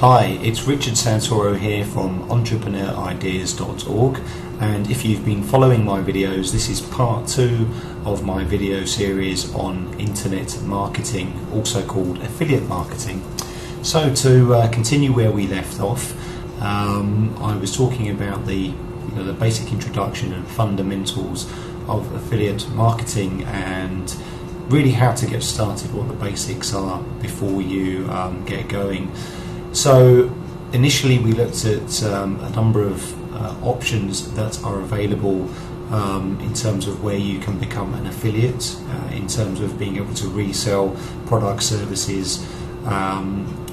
Hi, it's Richard Santoro here from entrepreneurideas.org, and if you've been following my videos, this is part 2 of my video series on internet marketing, also called affiliate marketing. So to continue where we left off, I was talking about the basic introduction and fundamentals of affiliate marketing and really how to get started, what the basics are before you get going. So initially we looked at a number of options that are available in terms of where you can become an affiliate, in terms of being able to resell products, services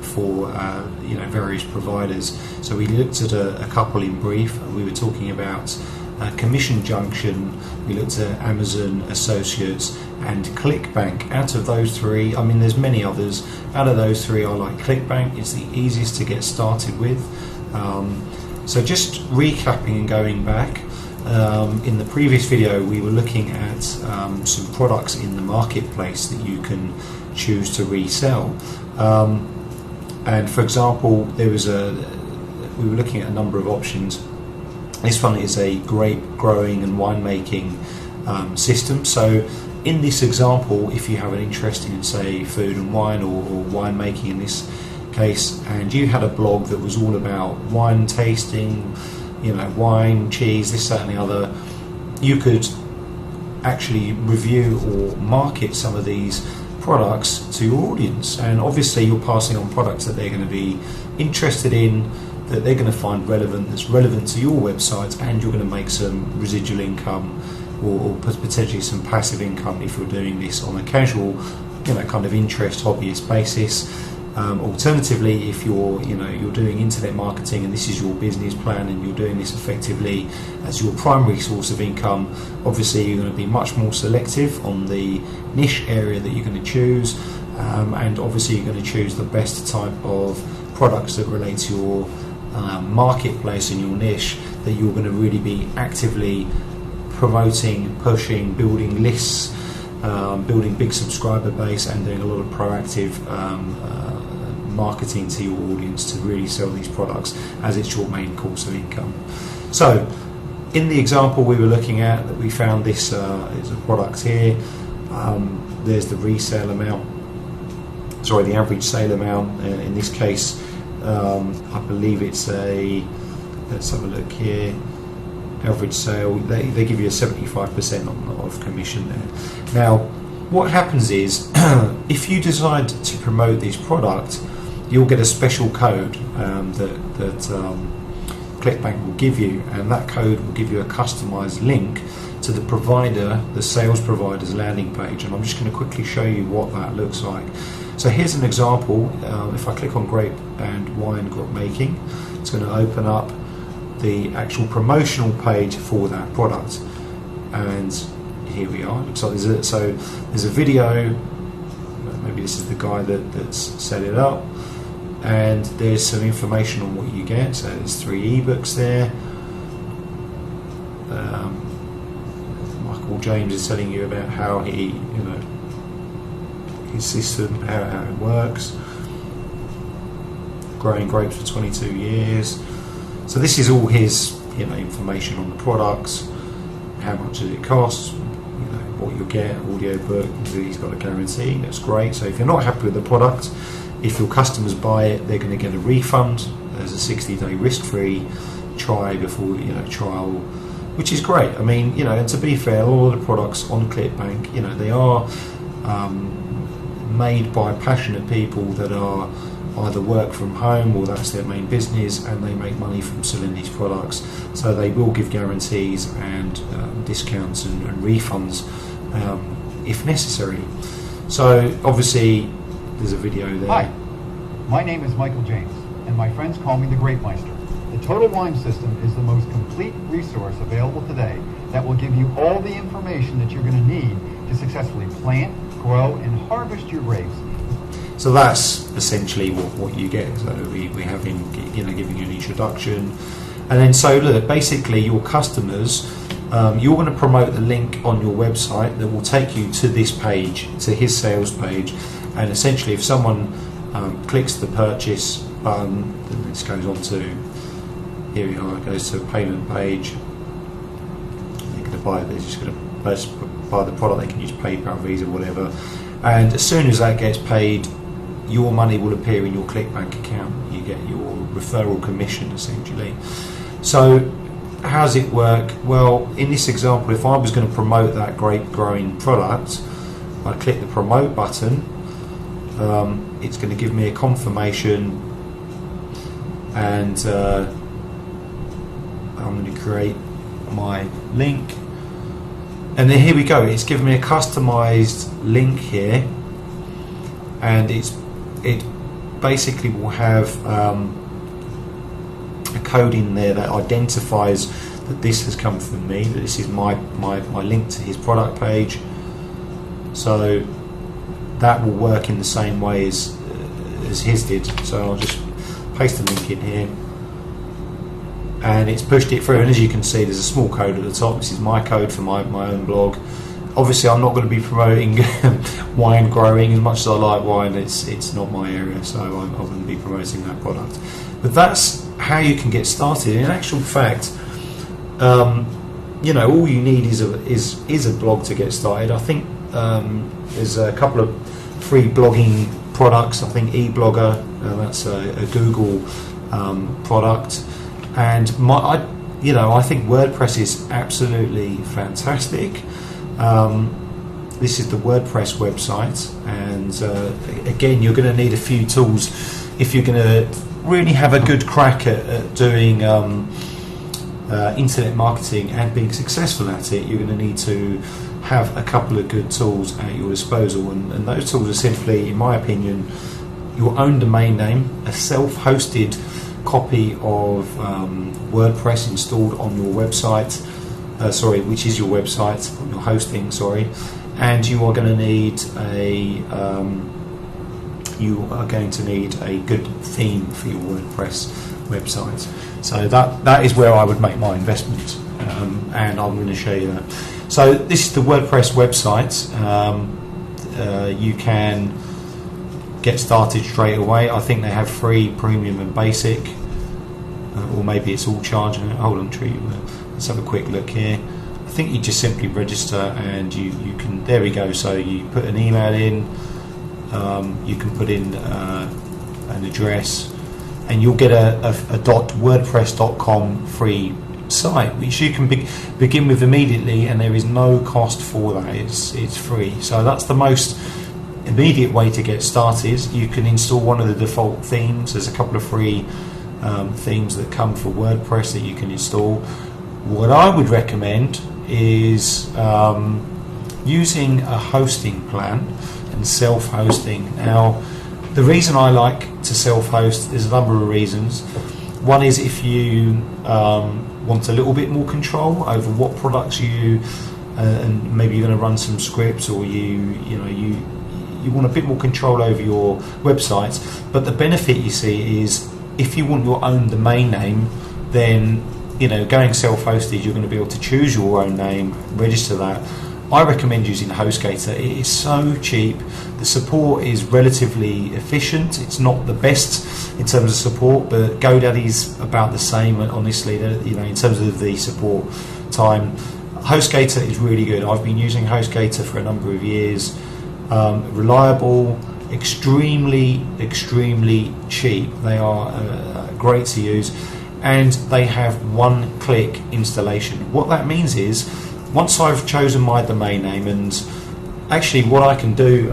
for various providers. So we looked at a couple in brief. We were talking about Commission Junction, we looked at Amazon Associates and ClickBank. Out of those three, I mean there's many others, out of those three I like ClickBank. It's the easiest to get started with. So just recapping and going back, in the previous video we were looking at some products in the marketplace that you can choose to resell. And for example, we were looking at a number of options. This one is a grape growing and winemaking system. So in this example, if you have an interest in, say, food and wine or winemaking in this case, and you had a blog that was all about wine tasting, wine, cheese, this, that and the other, you could actually review or market some of these products to your audience. And obviously you're passing on products that they're going to be interested in, that they're going to find relevant, that's relevant to your website, and you're going to make some residual income or potentially some passive income if you're doing this on a casual, kind of interest, hobbyist basis. Alternatively, if you're doing internet marketing and this is your business plan and you're doing this effectively as your primary source of income, obviously you're going to be much more selective on the niche area that you're going to choose, and obviously you're going to choose the best type of products that relate to your marketplace and your niche, that you're going to really be actively promoting, pushing, building lists, building big subscriber base, and doing a lot of proactive marketing to your audience to really sell these products as it's your main course of income. So in the example we were looking at, that we found this is a product here. There's the resale amount, the average sale amount. In this case, I believe it's let's have a look here, average sale, they give you a 75% of commission there. Now what happens is if you decide to promote this product, you'll get a special code that ClickBank will give you, and that code will give you a customized link to the provider, the sales provider's landing page. And I'm just going to quickly show you what that looks like. So here's an example. If I click on grape and wine making, it's going to open up the actual promotional page for that product, and here we are. It looks like there's a video. Maybe this is the guy that's set it up, and there's some information on what you get. So there's 3 ebooks there. Michael James is telling you about how he, his system, how it works. Growing grapes for 22 years. So this is all his, information on the products. How much does it cost? What you'll get, audio book. He's got a guarantee. That's great. So if you're not happy with the product, if your customers buy it, they're going to get a refund. There's a 60-day risk-free trial, which is great. I mean, and to be fair, all of the products on ClickBank, they are made by passionate people that are either work from home or that's their main business, and they make money from selling these products. So they will give guarantees and discounts and refunds if necessary. So obviously there's a video there. Hi, my name is Michael James, and my friends call me the Grape Meister. The Total Wine System is the most complete resource available today that will give you all the information that you're going to need to successfully plant, grow, and harvest your grapes. So that's essentially what you get. So we have him, giving you an introduction, and then so look, basically your customers, you're going to promote the link on your website that will take you to this page, to his sales page, and essentially if someone clicks the purchase button, and this goes on to, here we are, it goes to a payment page. They're just going to buy the product. They can use PayPal, Visa, whatever, and as soon as that gets paid, your money will appear in your ClickBank account. You get your referral commission essentially. So how does it work? Well, in this example, if I was going to promote that grape growing product, I click the promote button. It's going to give me a confirmation, and I'm going to create my link, and then here we go. It's given me a customized link here, and it basically will have a code in there that identifies that this has come from me, that this is my link to his product page. So that will work in the same way as his did. So I'll just paste the link in here, and it's pushed it through, and as you can see, there's a small code at the top. This is my code for my own blog. Obviously I'm not going to be promoting wine growing. As much as I like wine, it's not my area, so I wouldn't be promoting that product. But that's how you can get started. In actual fact, you know, all you need is a blog to get started. I think there's a couple of free blogging products. I think eBlogger, that's a Google product, and I think WordPress is absolutely fantastic. This is the WordPress website, and again, you're going to need a few tools if you're going to really have a good crack at doing internet marketing and being successful at it. You're going to need to have a couple of good tools at your disposal, and those tools are simply, in my opinion, your own domain name, a self-hosted copy of WordPress installed on your website, which is your website, your hosting, and you are going to need a good theme for your WordPress website. So that is where I would make my investment, and I'm going to show you that. So this is the WordPress website. You can get started straight away. I think they have free, premium and basic, or maybe it's all charging. Hold on, let's have a quick look here. I think you just simply register, and you can, there we go. So you put an email in, you can put in an address, and you'll get a .wordpress.com free site, which you can begin with immediately, and there is no cost for that. It's free. So that's the most immediate way to get started. You can install one of the default themes. There's a couple of free themes that come for WordPress that you can install. What I would recommend is using a hosting plan and self-hosting. Now, the reason I like to self-host, there's a number of reasons. One is if you want a little bit more control over what products you and maybe you're going to run some scripts, or you want a bit more control over your website. But the benefit you see is if you want your own domain name, then going self-hosted, you're going to be able to choose your own name, register that. I recommend using HostGator. It is so cheap. The support is relatively efficient. It's not the best in terms of support, but GoDaddy's about the same, honestly, in terms of the support time. HostGator is really good. I've been using HostGator for a number of years. Reliable, extremely cheap. They are great to use, and they have one-click installation. What that means is, once I've chosen my domain name, and actually what I can do,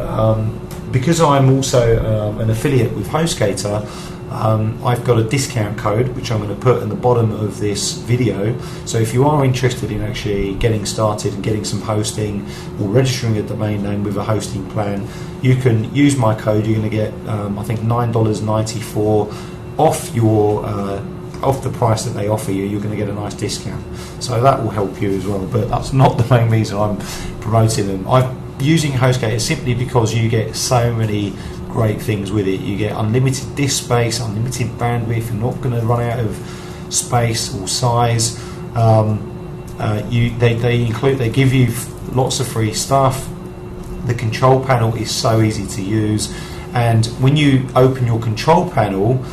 because I'm also an affiliate with HostGator, I've got a discount code which I'm going to put in the bottom of this video. So if you are interested in actually getting started and getting some hosting or registering a domain name with a hosting plan, you can use my code. You're going to get I think $9.94 off your off the price that they offer you. You're going to get a nice discount, so that will help you as well. But that's not the main reason I'm promoting them. I'm using HostGator simply because you get so many great things with it. You get unlimited disk space, unlimited bandwidth. You're not going to run out of space or size. They give you lots of free stuff. The control panel is so easy to use, and when you open your control panel,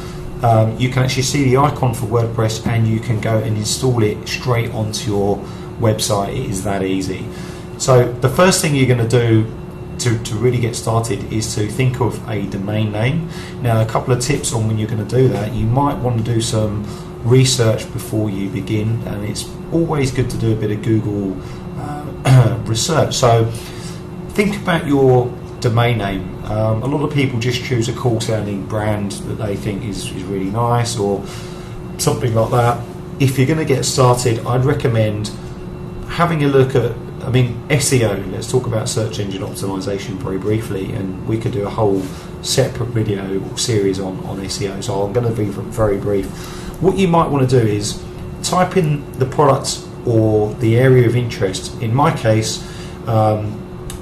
you can actually see the icon for WordPress, and you can go and install it straight onto your website. It is that easy. So the first thing you're going to do to really get started is to think of a domain name. Now, a couple of tips on when you're going to do that. You might want to do some research before you begin, and it's always good to do a bit of Google research. So think about your domain name. A lot of people just choose a cool sounding brand that they think is really nice or something like that. If you're going to get started, I'd recommend having a look at, SEO. Let's talk about search engine optimization very briefly, and we could do a whole separate video series on SEO, so I'm going to be very brief. What you might want to do is type in the product or the area of interest. In my case, I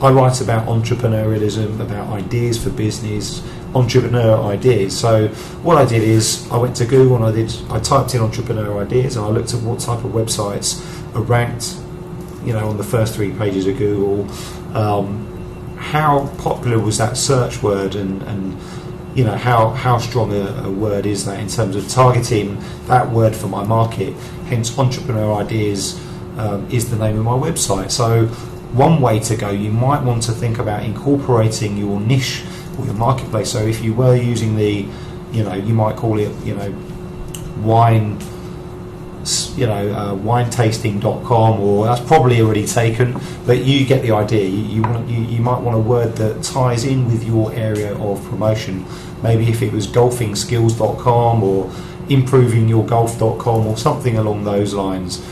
write about entrepreneurialism, about ideas for business, entrepreneur ideas. So what I did is I went to Google and I typed in entrepreneur ideas, and I looked at what type of websites are ranked, on the first 3 pages of Google. How popular was that search word, and how strong a word is that in terms of targeting that word for my market. Hence, entrepreneur ideas is the name of my website. So one way to go, you might want to think about incorporating your niche or your marketplace. So if you were using the, you might call it, wine, winetasting.com, or that's probably already taken, but you get the idea. You might want a word that ties in with your area of promotion. Maybe if it was golfingskills.com or improvingyourgolf.com or something along those lines.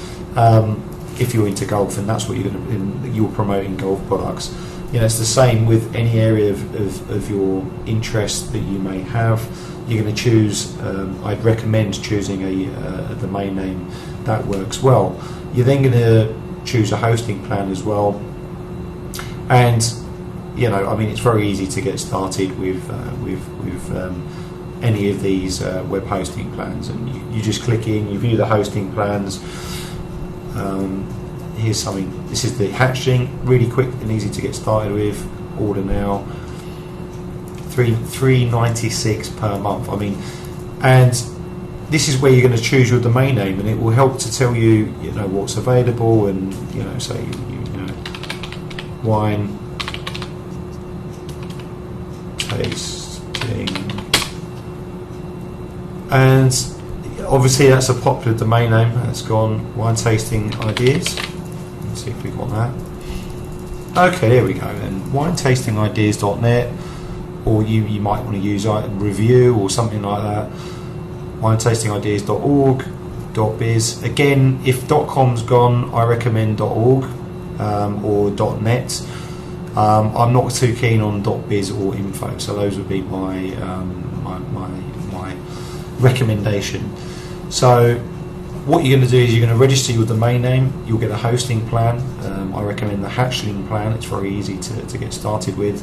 If you're into golf and that's what you're promoting, golf products. It's the same with any area of your interest that you may have. You're going to choose, I'd recommend choosing a domain name that works well. You're then going to choose a hosting plan as well. And, it's very easy to get started with any of these web hosting plans. And you just click in, you view the hosting plans. Here's something. This is the Hatchling, really quick and easy to get started with. Order now. $3.96 per month. And this is where you're going to choose your domain name, and it will help to tell you, what's available, and say wine tasting, and obviously that's a popular domain name. That's gone. Wine tasting ideas. Let's see if we got that. Okay, there we go. And winetastingideas.net, or you might want to use review or something like that. winetastingideas.org, .biz. Again, if .com's gone, I recommend .org or .net. I'm not too keen on .biz or info, so those would be my recommendation. So what you're going to do is you're going to register your domain name. You'll get a hosting plan. I recommend the Hatchling plan. It's very easy to get started with.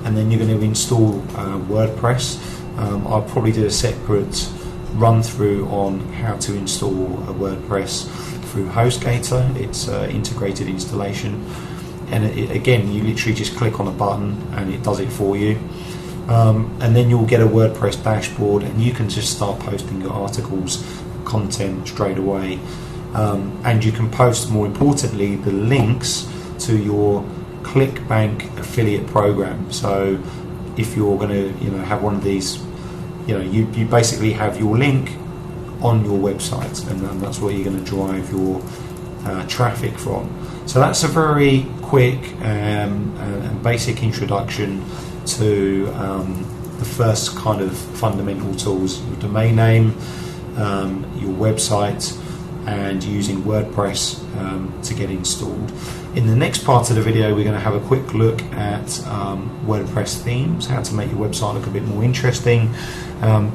And then you're going to install WordPress. I'll probably do a separate run through on how to install a WordPress through HostGator. It's integrated installation, and again, you literally just click on a button and it does it for you. And then you'll get a WordPress dashboard, and you can just start posting your articles, content straight away, and you can post, more importantly, the links to your ClickBank affiliate program. So if you're going to have one of these, you basically have your link on your website, and that's where you're going to drive your traffic from. So that's a very quick and basic introduction to the first kind of fundamental tools: your domain name, your website, and using WordPress to get installed. In the next part of the video, we're going to have a quick look at WordPress themes, how to make your website look a bit more interesting,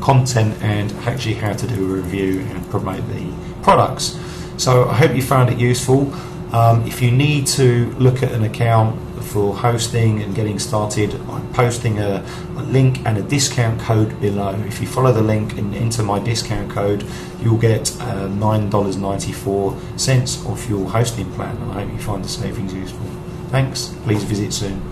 content, and actually how to do a review and promote the products. So I hope you found it useful. If you need to look at an account for hosting and getting started, I'm posting a link and a discount code below. If you follow the link and enter my discount code, you'll get $9.94 off your hosting plan, and I hope you find the savings useful. Thanks, please visit soon.